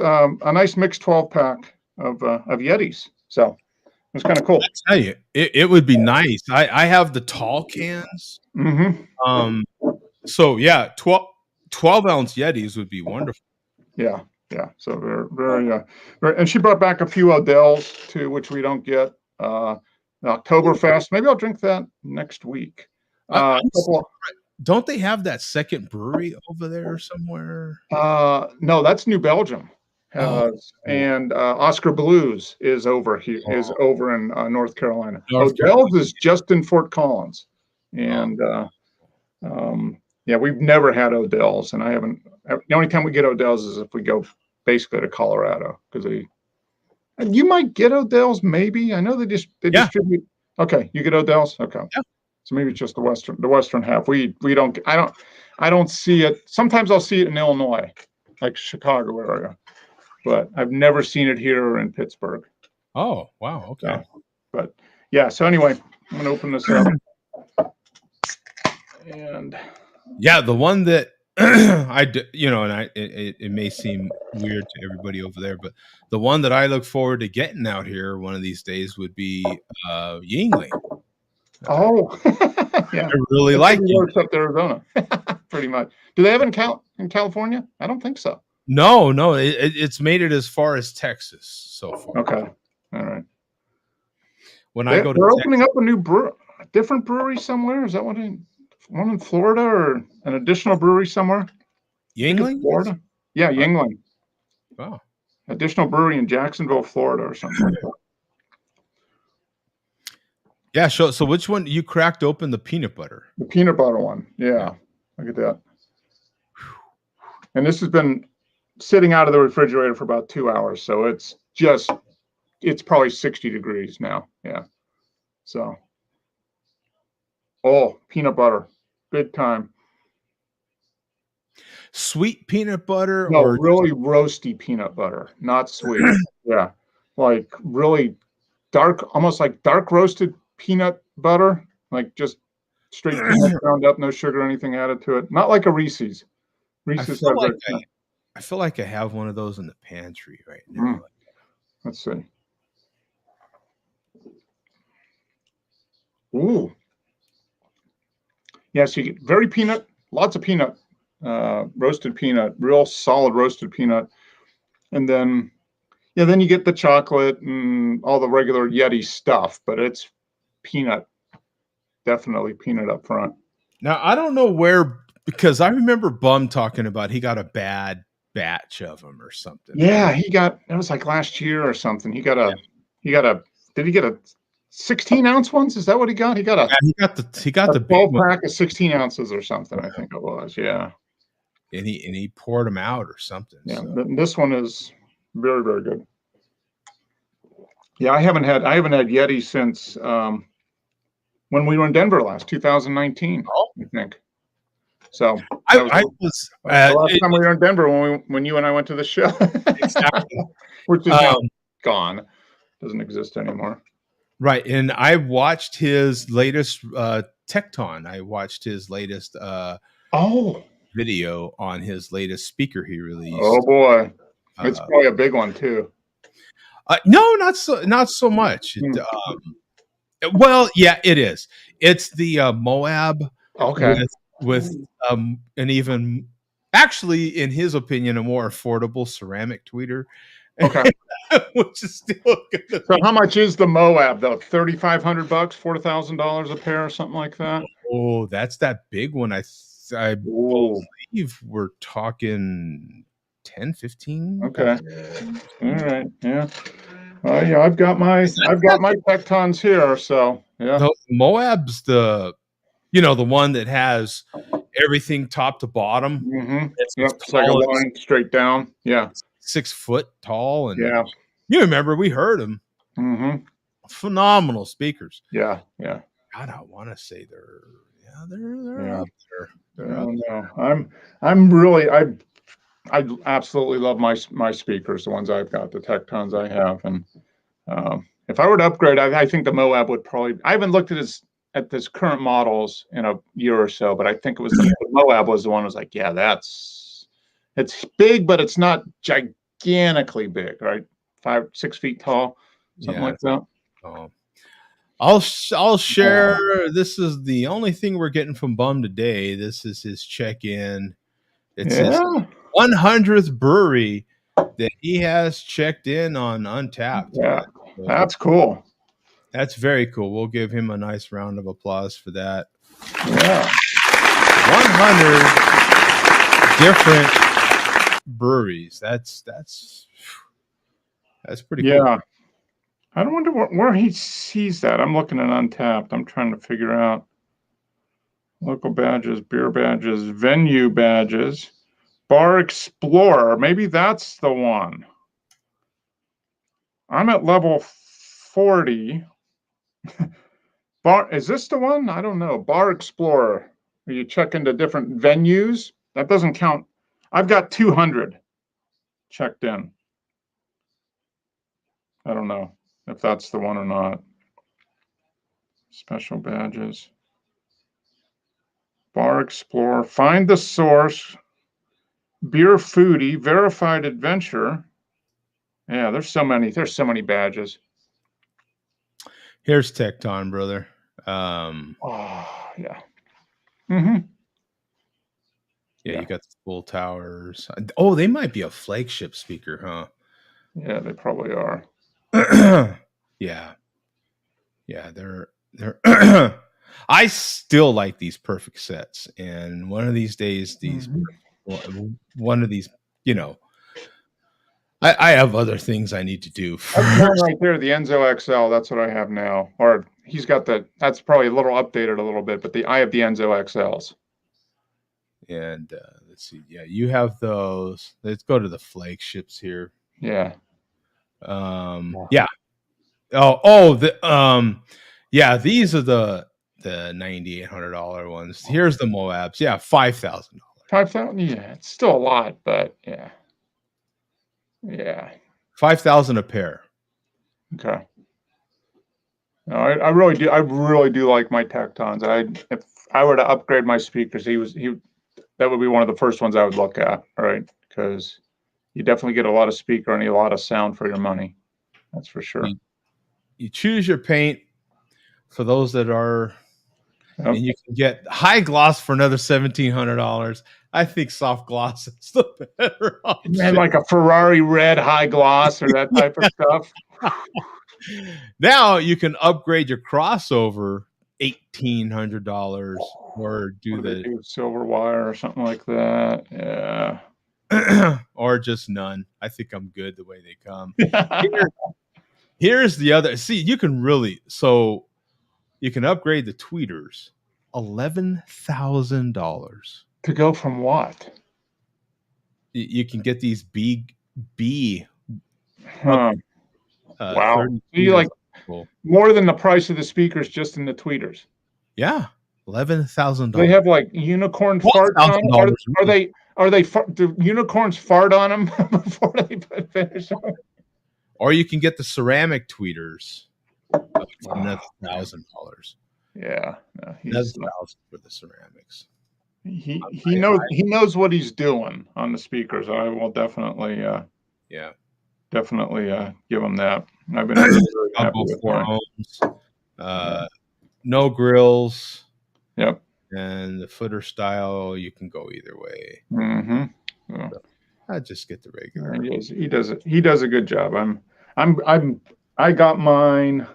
Speaker 2: mixed 12-pack of Yetis. So it's kind of cool.
Speaker 1: I tell you, it would be nice. I have the tall cans.
Speaker 2: Mm-hmm.
Speaker 1: So yeah, 12-ounce Yetis would be wonderful.
Speaker 2: Yeah. So very, and she brought back a few Odells too, which we don't get. Oktoberfest. Maybe I'll drink that next week.
Speaker 1: don't they have that second brewery over there somewhere?
Speaker 2: No, that's New Belgium. And Oscar Blues is over here, is over in North Carolina. Odell's is just in Fort Collins. And yeah, we've never had Odell's, and I haven't. The only time we get Odell's is if we go basically to Colorado, because you might get Odell's, maybe. I know they distribute. Okay, you get Odell's. Okay,
Speaker 1: yeah.
Speaker 2: So maybe it's just the western half. We don't. I don't see it. Sometimes I'll see it in Illinois, like Chicago area, but I've never seen it here in Pittsburgh.
Speaker 1: Oh wow, okay.
Speaker 2: So, but yeah. So anyway, I'm gonna open this up. And
Speaker 1: yeah, the one that it may seem weird to everybody over there, but the one that I look forward to getting out here one of these days would be Yingling.
Speaker 2: Oh, yeah.
Speaker 1: I really like
Speaker 2: it. Up to Arizona, pretty much. Do they have it in California? I don't think so.
Speaker 1: No, it's made it as far as Texas so far.
Speaker 2: Okay, all right.
Speaker 1: When
Speaker 2: I go to Texas, opening up a different brewery somewhere. Is that one in Florida or an additional brewery somewhere?
Speaker 1: Yingling,
Speaker 2: Florida. Yeah, Yingling.
Speaker 1: Wow.
Speaker 2: Additional brewery in Jacksonville, Florida, or something like that.
Speaker 1: Yeah, so which one you cracked open? The peanut butter.
Speaker 2: The peanut butter one. Yeah. Look at that. And this has been sitting out of the refrigerator for about 2 hours, so it's probably 60 degrees now. Yeah. So, peanut butter, big time.
Speaker 1: Sweet peanut butter,
Speaker 2: no, or really roasty peanut butter, not sweet. Yeah, like really dark, almost like dark roasted peanut butter, like just straight peanut ground up, no sugar or anything added to it. Not like a Reese's. Reese's
Speaker 1: I feel like I have one of those in the pantry right now.
Speaker 2: Let's see. Ooh. Yeah, so you get very peanut, lots of peanut, roasted peanut, real solid roasted peanut. And then you get the chocolate and all the regular Yeti stuff, but it's peanut, definitely peanut up front.
Speaker 1: Now, I don't know where, because I remember Bum talking about he got a bad batch of them or something.
Speaker 2: Yeah, it was like last year or something. Did he get a 16-ounce ones? Is that what he got? He got
Speaker 1: the
Speaker 2: 12 pack of 16 ounces or something. I think it was. Yeah.
Speaker 1: And he poured them out or something.
Speaker 2: Yeah. So. This one is very, very good. Yeah, I haven't had Yeti since when we were in Denver last 2019. I think. So
Speaker 1: I was
Speaker 2: the last time we were in Denver when you and I went to the show.
Speaker 1: Exactly.
Speaker 2: Which is now gone. Doesn't exist anymore.
Speaker 1: Right. And I watched his latest Tecton. I watched his latest video on his latest speaker he released.
Speaker 2: Oh boy. It's probably a big one too.
Speaker 1: No, not so much. Well, yeah, it is. It's the Moab.
Speaker 2: Okay.
Speaker 1: With an even, actually, in his opinion, a more affordable ceramic tweeter.
Speaker 2: Okay.
Speaker 1: Which is still good.
Speaker 2: So how much is the Moab though? $3,500, $4,000 a pair or something like that?
Speaker 1: Oh, that's that big one. I believe we're talking 10, 15.
Speaker 2: Okay. All right. Yeah. Yeah, I've got my Tectons here, so yeah.
Speaker 1: The Moab's the one that has everything top to bottom.
Speaker 2: Mm-hmm. It's like a line straight down. Yeah.
Speaker 1: 6 foot tall. And
Speaker 2: yeah.
Speaker 1: You remember we heard them.
Speaker 2: Mm-hmm.
Speaker 1: Phenomenal speakers.
Speaker 2: Yeah. Yeah.
Speaker 1: God, I want to say they're up there.
Speaker 2: They're up there. I absolutely love my speakers, the ones I've got, the Tectons I have. And if I were to upgrade, I think the Moab would probably, I haven't looked at this current models in a year or so, but I think it was the Moab was the one who was like, yeah, it's big, but it's not gigantically big, right? 5-6 feet tall, something like that.
Speaker 1: I'll share. This is the only thing we're getting from Bum today. This is his check-in. It's his 100th brewery that he has checked in on Untapped.
Speaker 2: Yeah, so that's cool.
Speaker 1: That's very cool. We'll give him a nice round of applause for that.
Speaker 2: Yeah.
Speaker 1: 100 different breweries. That's pretty cool.
Speaker 2: Yeah. I don't wonder where he sees that. I'm looking at Untapped. I'm trying to figure out local badges, beer badges, venue badges, Bar Explorer. Maybe that's the one. I'm at level 40. Is this the one? I don't know. Bar Explorer. Where you check into different venues. That doesn't count. I've got 200 checked in. I don't know if that's the one or not. Special badges. Bar Explorer. Find the source. Beer Foodie. Verified Adventure. Yeah, there's so many badges.
Speaker 1: Here's Tecton, brother.
Speaker 2: Oh, yeah. Mm-hmm.
Speaker 1: Yeah, you got the full towers. Oh, they might be a flagship speaker, huh?
Speaker 2: Yeah, they probably are.
Speaker 1: Yeah. Yeah, they're I still like these perfect sets. And one of these days, one of these, you know, I have other things I need to do.
Speaker 2: That's right there, the Enzo XL. That's what I have now. Or he's got that's probably a little updated a little bit, but I have the Enzo XLs.
Speaker 1: And let's see. Yeah, you have those. Let's go to the flagships here.
Speaker 2: Yeah.
Speaker 1: Yeah. Yeah, these are the $9,800 ones. Here's the Moabs. Yeah, $5,000.
Speaker 2: 5,000? Yeah, it's still a lot, but yeah. Yeah.
Speaker 1: 5,000 a pair.
Speaker 2: Okay. No, I really do. I really do like my Tectons. If I were to upgrade my speakers, that would be one of the first ones I would look at, right? Because you definitely get a lot of speaker and a lot of sound for your money. That's for sure.
Speaker 1: You choose your paint for those that are, and you can get high gloss for another $1,700. I think soft gloss is the better option.
Speaker 2: And like a Ferrari red high gloss or that type of stuff.
Speaker 1: Now you can upgrade your crossover $1,800 or do
Speaker 2: silver wire or something like that. Yeah.
Speaker 1: Or just none. I think I'm good the way they come. Here's the other. See, you can upgrade the tweeters. $11,000
Speaker 2: to go from what?
Speaker 1: You can get these B.
Speaker 2: Wow. You like more than the price of the speakers just in the tweeters.
Speaker 1: Yeah, $11,000.
Speaker 2: They have like unicorn farts on them. Do unicorns fart on them before they finish them?
Speaker 1: Or you can get the ceramic tweeters for another $1,000.
Speaker 2: Yeah,
Speaker 1: another $1,000 for the ceramics.
Speaker 2: He knows what he's doing on the speakers. I will definitely give him that. I've been really happy with
Speaker 1: 4 ohms, no grills.
Speaker 2: Yep.
Speaker 1: And the footer style, you can go either way.
Speaker 2: Mm-hmm. Yeah.
Speaker 1: So I just get the regular.
Speaker 2: He does it. He does a good job. I got mine.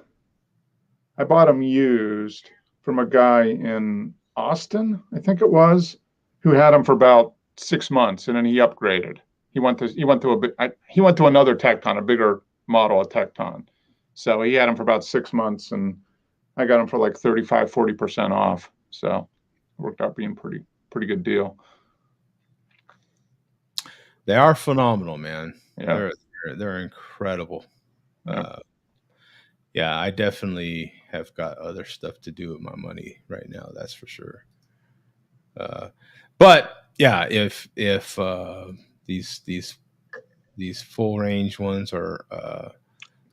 Speaker 2: I bought them used from a guy in Austin, I think it was, who had them for about 6 months, and then he upgraded. He went to another Tecton, a bigger model of Tecton. So he had them for about 6 months, and I got them for like 35-40% off. So it worked out being pretty good deal.
Speaker 1: They are phenomenal, man.
Speaker 2: Yeah.
Speaker 1: They're incredible.
Speaker 2: Yeah.
Speaker 1: I definitely have got other stuff to do with my money right now. That's for sure. But yeah, if these full range ones are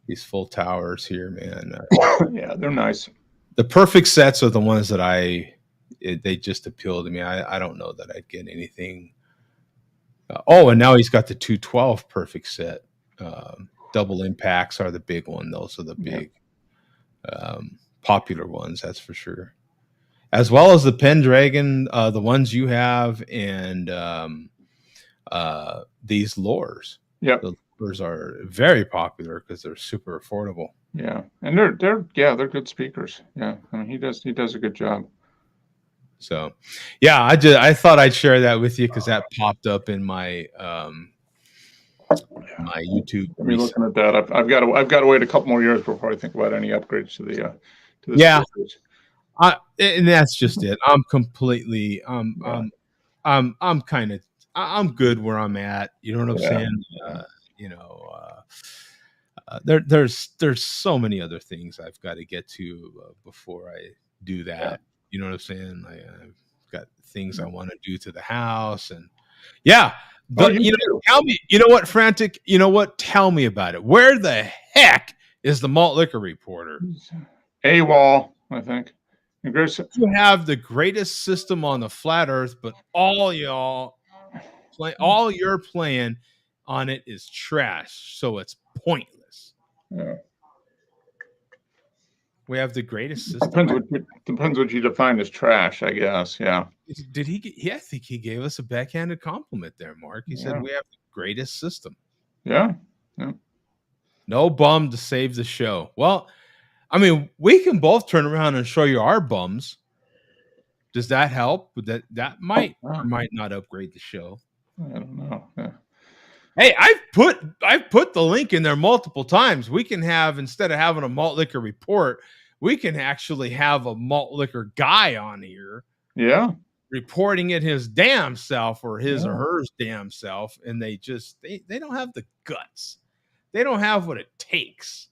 Speaker 1: these full towers here, man.
Speaker 2: Yeah, they're nice.
Speaker 1: The perfect sets are the ones that they just appeal to me. I don't know that I'd get anything. And now he's got the 212 perfect set. Double impacts are the big one. Those are the big popular ones, that's for sure. As well as the Pendragon, the ones you have, and these lures.
Speaker 2: Yep.
Speaker 1: The lures are very popular because they're super affordable.
Speaker 2: Yeah, and they're good speakers. Yeah, I mean he does a good job.
Speaker 1: So, yeah, I thought I'd share that with you because that popped up in my my YouTube.
Speaker 2: Let me looking at that. I've got to wait a couple more years before I think about any upgrades to the
Speaker 1: Yeah.
Speaker 2: speakers.
Speaker 1: And that's just it. I'm completely I'm kind of I'm good where I'm at. You know what I'm saying? You know, there's so many other things I've got to get to before I do that.
Speaker 2: Yeah.
Speaker 1: You know what I'm saying? I've got things I want to do to the house, and yeah. But tell me, you know what, Frantic? You know what? Tell me about it. Where the heck is the malt liquor reporter?
Speaker 2: AWOL, I think.
Speaker 1: You have the greatest system on the flat earth, but all you're playing on it is trash, so it's pointless.
Speaker 2: Yeah.
Speaker 1: We have the greatest system.
Speaker 2: Depends what you define as trash, I guess. Yeah.
Speaker 1: Did he? Yeah, I think he gave us a backhanded compliment there, Mark. He said we have the greatest system.
Speaker 2: Yeah.
Speaker 1: No bum to save the show. Well, I mean, we can both turn around and show you our bums. Does that help? That might or might not upgrade the show.
Speaker 2: I don't know. Yeah.
Speaker 1: Hey, I've put the link in there multiple times. We can have, instead of having a malt liquor report, we can actually have a malt liquor guy on here.
Speaker 2: Yeah.
Speaker 1: Reporting it his damn self or his or hers damn self. And they don't have the guts. They don't have what it takes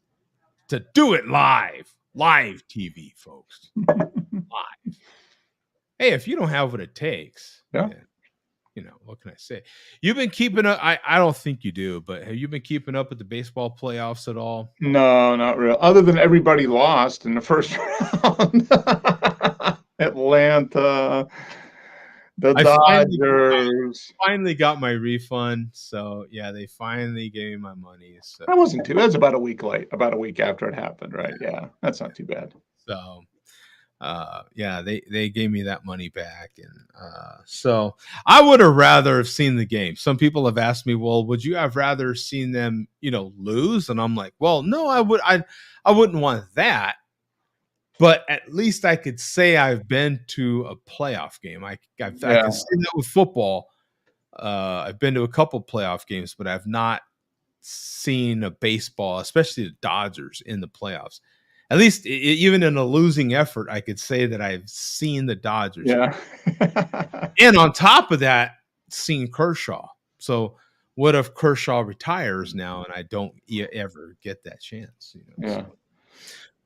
Speaker 1: to do it live TV, folks. Live. Hey, if you don't have what it takes, you know, what can I say? You've been keeping up. I don't think you do, but have you been keeping up with the baseball playoffs at all?
Speaker 2: No, not real. Other than everybody lost in the first round. Atlanta, the Dodgers.
Speaker 1: Finally got my refund. So yeah, they finally gave me my money. So
Speaker 2: that wasn't too. That was about a week late. About a week after it happened, right? Yeah, that's not too bad.
Speaker 1: So. Yeah, they gave me that money back, and so I would have rather have seen the game. Some people have asked me, well, would you have rather seen them, lose? And I'm like, well, no, I wouldn't want that, but at least I could say I've been to a playoff game. I can say that with football. I've been to a couple playoff games, but I've not seen a baseball, especially the Dodgers, in the playoffs. At least, even in a losing effort, I could say that I've seen the Dodgers.
Speaker 2: Yeah.
Speaker 1: And on top of that, seen Kershaw. So what if Kershaw retires now and I don't ever get that chance?
Speaker 2: Yeah.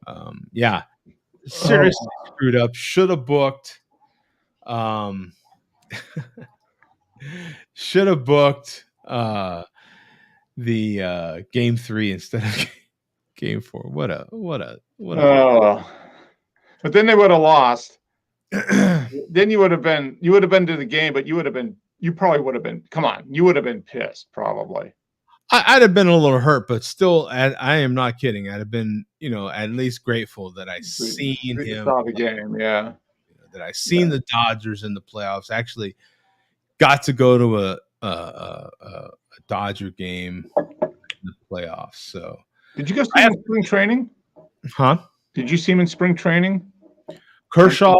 Speaker 1: So, yeah. Seriously screwed up. Should have booked. Should have booked the game 3 instead of game 4. What a
Speaker 2: but then they would have lost. Then you would have been to the game, but you probably would have been, come on, you would have been pissed probably.
Speaker 1: I'd have been a little hurt, but still, I am not kidding. I'd have been, at least grateful that I seen him.
Speaker 2: Saw the game, yeah.
Speaker 1: That I seen the Dodgers in the playoffs. Actually got to go to a Dodger game in the playoffs. So
Speaker 2: did you guys see him in spring training?
Speaker 1: Huh?
Speaker 2: Did you see him in spring training?
Speaker 1: Kershaw,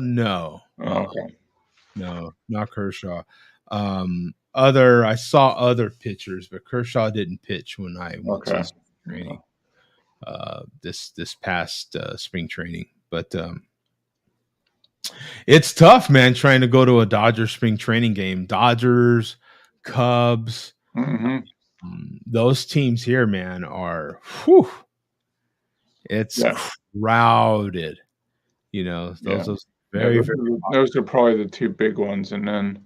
Speaker 1: no.
Speaker 2: Okay.
Speaker 1: No, not Kershaw. I saw other pitchers, but Kershaw didn't pitch when I went to spring training. This past spring training, but it's tough, man. Trying to go to a Dodgers spring training game. Dodgers, Cubs.
Speaker 2: Mm-hmm.
Speaker 1: Those teams here, man, are it's crowded. Those very
Speaker 2: those are probably the two big ones, and then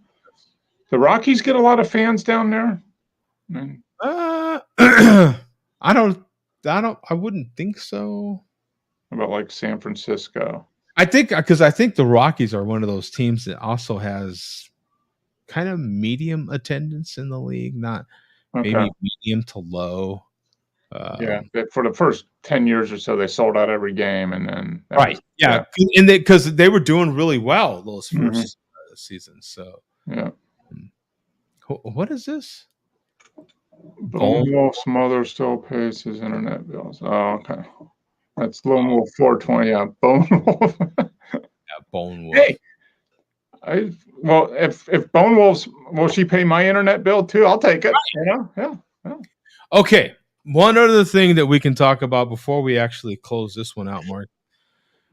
Speaker 2: the Rockies get a lot of fans down there.
Speaker 1: I wouldn't think so.
Speaker 2: About like San Francisco.
Speaker 1: I think the Rockies are one of those teams that also has kind of medium attendance in the league, not maybe medium to low.
Speaker 2: For the first 10 years or so, they sold out every game, and then
Speaker 1: and because they were doing really well those first seasons. So what is this?
Speaker 2: Lone Wolf's mother still pays his internet bills. Oh, okay. That's Lone Wolf 420. Yeah, Bone Wolf.
Speaker 1: Bone Wolf.
Speaker 2: Hey, if Bone Wolf's, will she pay my internet bill too? I'll take it. Yeah.
Speaker 1: Okay. One other thing that we can talk about before we actually close this one out, Mark.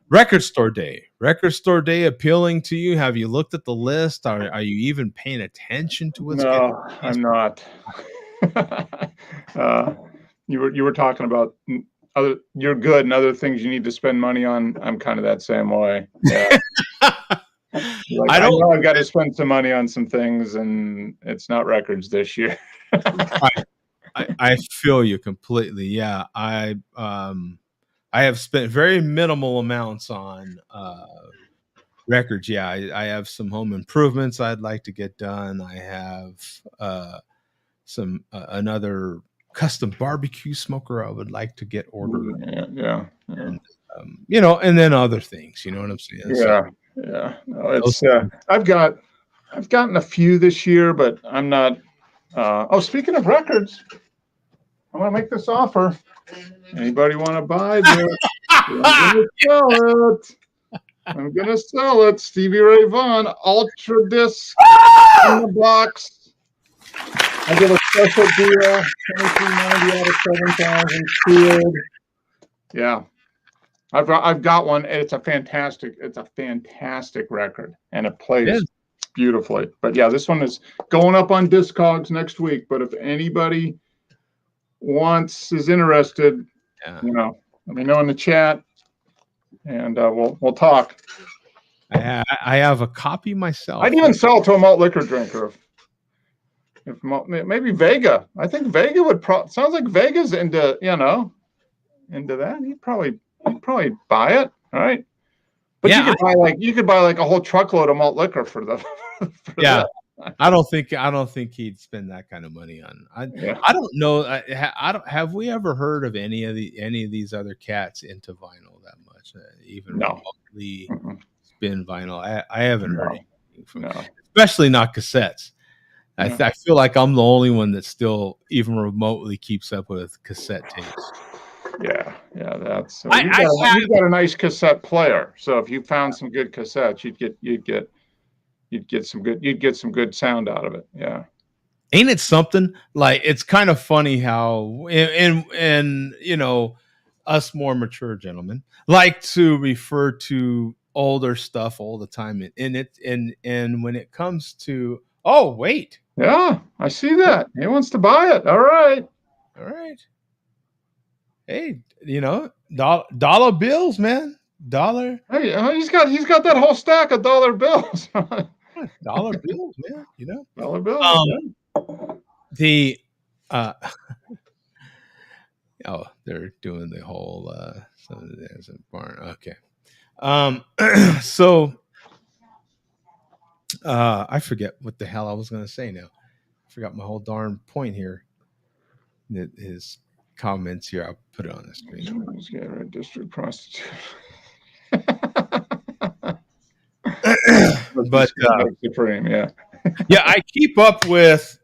Speaker 1: Record Store Day. Record Store Day appealing to you? Have you looked at the list? Are you even paying attention to what's getting
Speaker 2: No, I'm not. You were talking about other, you're good and other things you need to spend money on. I'm kind of that same way. Yeah. I know I've got to spend some money on some things, and it's not records this year.
Speaker 1: I feel you completely. Yeah, I have spent very minimal amounts on records. Yeah, I have some home improvements I'd like to get done. I have some another custom barbecue smoker I would like to get ordered.
Speaker 2: Yeah.
Speaker 1: And, and then other things. You know what I'm saying?
Speaker 2: Yeah. No, it's I've gotten a few this year, but I'm not. Speaking of records, I want to make this offer. Anybody want to buy this? I'm gonna sell it. Stevie Ray Vaughan Ultra Disc in the box. I give a special deal, $23.90 out of $7,000 sealed. Yeah, I've got one. It's a fantastic record, and it plays beautifully. But yeah, this one is going up on Discogs next week. But if anybody is interested, let me know in the chat, and we'll talk.
Speaker 1: I have a copy myself.
Speaker 2: I'd even sell it to a malt liquor drinker. If maybe Vega. I think Vega would sounds like Vega's into that. He'd probably buy it. All right. But you could buy like a whole truckload of malt liquor for the
Speaker 1: that. I don't think he'd spend that kind of money on. I don't know. Have we ever heard of any of these other cats into vinyl that much? Even remotely spin vinyl. I haven't heard anything from especially not cassettes. I feel like I'm the only one that still even remotely keeps up with cassette tapes.
Speaker 2: Yeah, that's. You've got a nice cassette player, so if you found some good cassettes, you'd get some good sound out of it. Yeah.
Speaker 1: Ain't it something? Like, it's kind of funny how and us more mature gentlemen like to refer to older stuff all the time, and when it comes to wait.
Speaker 2: Yeah, I see that. He wants to buy it. All right.
Speaker 1: Hey, dollar bills, man. Dollar.
Speaker 2: Hey, he's got that whole stack of dollar bills.
Speaker 1: Dollar bills, man.
Speaker 2: Dollar bills.
Speaker 1: They're doing the whole. So there's a barn. Okay. So. I forget what the hell I was going to say now. I forgot my whole darn point here. His comments here. I'll put it on the screen.
Speaker 2: District prostitute.
Speaker 1: But
Speaker 2: Supreme, yeah.
Speaker 1: I keep up with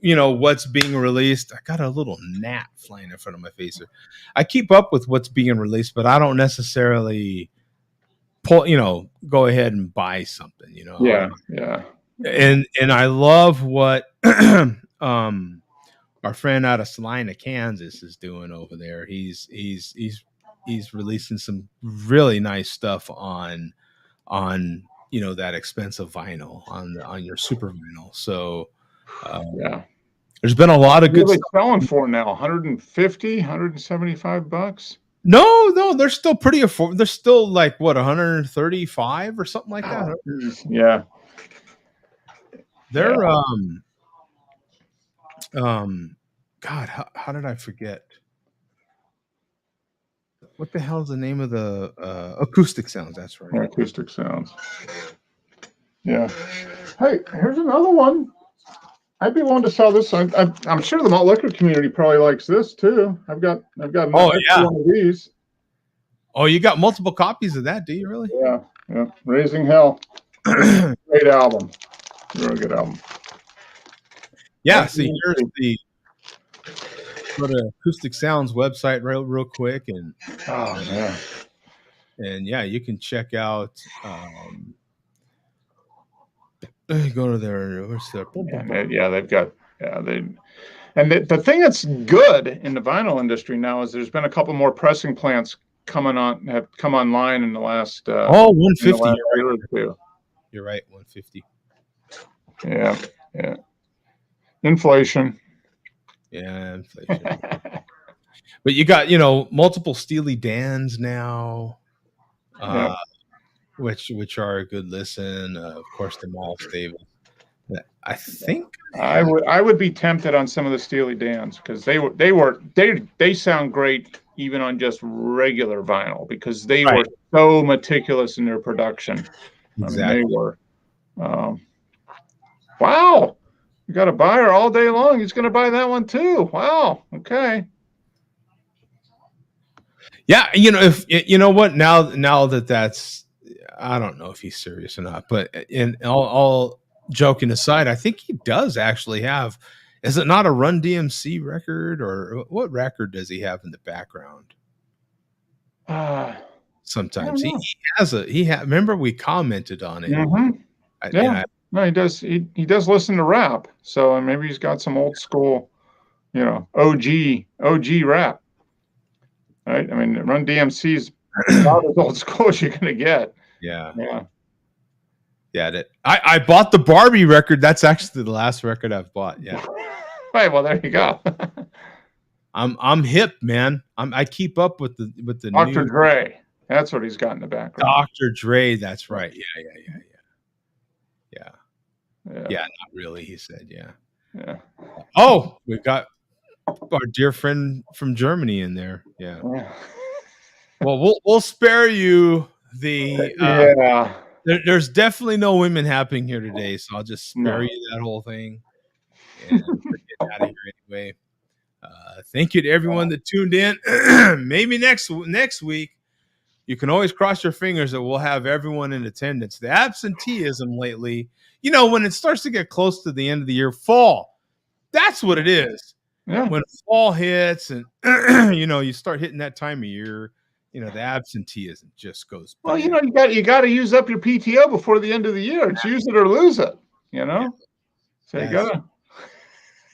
Speaker 1: what's being released. I got a little gnat flying in front of my face here. I keep up with what's being released, but I don't necessarily go ahead and buy something,
Speaker 2: Yeah.
Speaker 1: And I love what our friend out of Salina, Kansas is doing over there. He's releasing some really nice stuff on that expensive vinyl on your super vinyl. So there's been a lot of good
Speaker 2: stuff. Selling for now 150, 175 bucks.
Speaker 1: No, they're still pretty affordable. They're still like 135 or something like that.
Speaker 2: Yeah.
Speaker 1: They're God, how did I forget? What the hell is the name of the Acoustic Sounds? That's right.
Speaker 2: Acoustic Sounds. Yeah. Hey, here's another one. I'd be willing to sell this. I'm sure the malt liquor community probably likes this too. I've got one of these.
Speaker 1: Oh, you got multiple copies of that? Do you really?
Speaker 2: Yeah. Raising Hell. Great album. Really good album.
Speaker 1: Yeah. See, here's the Acoustic Sounds website real quick, and And yeah, you can check out. Go to their what's their
Speaker 2: Yeah, they've got and the thing that's good in the vinyl industry now is there's been a couple more pressing plants have come online in the last
Speaker 1: 150.
Speaker 2: year or two.
Speaker 1: You're right, 150.
Speaker 2: Yeah. Inflation.
Speaker 1: Yeah, inflation. But you got, multiple Steely Dans now, which are a good listen. Of course, the Mall Stable. I think
Speaker 2: I would be tempted on some of the Steely Dans because they sound great even on just regular vinyl because they were so meticulous in their production.
Speaker 1: Exactly.
Speaker 2: I mean, they were. Wow, you got a buyer all day long. He's going to buy that one too. Wow. Okay.
Speaker 1: Yeah, if you know what now that's I don't know if he's serious or not, but in all joking aside, I think he does actually have. Is it not a Run DMC record, or what record does he have in the background? Sometimes he has remember we commented on it.
Speaker 2: Mm-hmm. No, he does. He does listen to rap, so maybe he's got some old school, OG rap. Right? I mean, Run DMC's about as old school as you're gonna get.
Speaker 1: Yeah. I bought the Barbie record. That's actually the last record I've bought. Yeah.
Speaker 2: Right. Well, there you go.
Speaker 1: I'm hip, man. I keep up with the
Speaker 2: Dr. Dre. That's what he's got in the background.
Speaker 1: Dr. Dre. That's right. Yeah. Not really. He said, yeah. Oh, we've got our dear friend from Germany in there. Yeah. Well, we'll spare you the. There's definitely no women happening here today, so I'll just spare you that whole thing. And we're getting out of here anyway. Thank you to everyone that tuned in. Maybe next week, you can always cross your fingers that we'll have everyone in attendance. The absenteeism lately, when it starts to get close to the end of the year, fall. That's what it is.
Speaker 2: Yeah.
Speaker 1: When fall hits and you start hitting that time of year, the absenteeism just goes.
Speaker 2: Well, you got to use up your PTO before the end of the year. It's use it or lose it. So you gotta.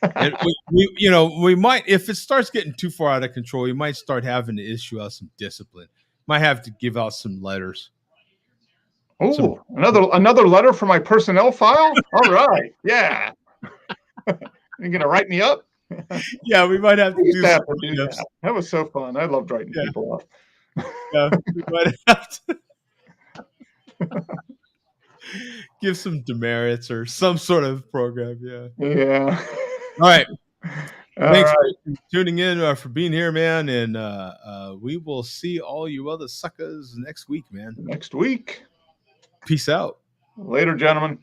Speaker 1: And we might, if it starts getting too far out of control, you might start having to issue out some discipline. Might have to give out some letters.
Speaker 2: Oh, another letter for my personnel file. All right, yeah. You're gonna write me up?
Speaker 1: Yeah, we might have to do
Speaker 2: that. That was so fun. I loved writing people up.
Speaker 1: Yeah, we might have to give some demerits or some sort of program.
Speaker 2: Yeah.
Speaker 1: All right. Thanks for tuning in, for being here, man. And we will see all you other suckers next week, man.
Speaker 2: Next week.
Speaker 1: Peace out.
Speaker 2: Later, gentlemen.